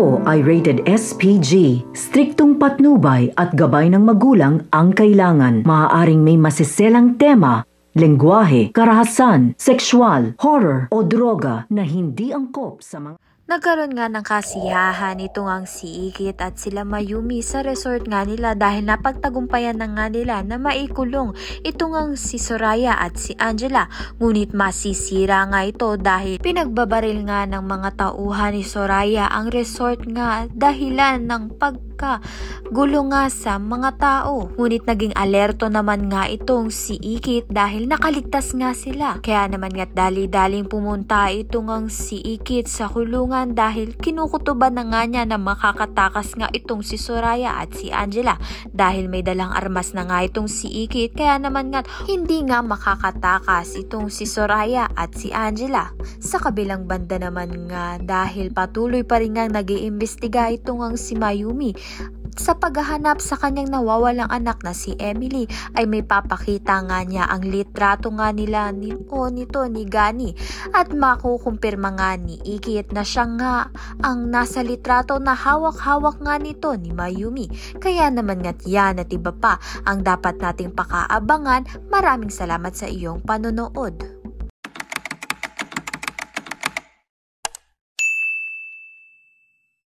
Ito ay rated SPG. Striktong patnubay at gabay ng magulang ang kailangan. Maaaring may masiselang tema, lengguwahe, karahasan, sexual, horror o droga na hindi angkop sa mga... Nagkaroon nga ng kasiyahan itong ang si Ikit at sila Mayumi sa resort nga nila dahil napagtagumpayan na nga nila na maikulong itong ang si Soraya at si Angela. Ngunit masisira nga ito dahil pinagbabaril nga ng mga tauhan ni Soraya ang resort nga dahilan ng pagkagulo nga sa mga tao. Ngunit naging alerto naman nga itong si Ikit dahil nakaligtas nga sila. Kaya naman nga't dali-daling pumunta itong ang si Ikit sa kulungan dahil kinukutuban na nga niya na makakatakas nga itong si Soraya at si Angela dahil may dalang armas na nga itong si Ikit. Kaya naman nga hindi nga makakatakas itong si Soraya at si Angela. Sa kabilang banda naman nga dahil patuloy pa rin nga nag-iimbestiga itong ang si Mayumi sa paghahanap sa kanyang nawawalang anak na si Emily, ay may papakita nga niya ang litrato nga nila nito ni Gani at makukumpirma nga ni Ikit na siya nga ang nasa litrato na hawak-hawak nga nito ni Mayumi. Kaya naman nga't yan at iba pa ang dapat nating pakaabangan. Maraming salamat sa iyong panonood.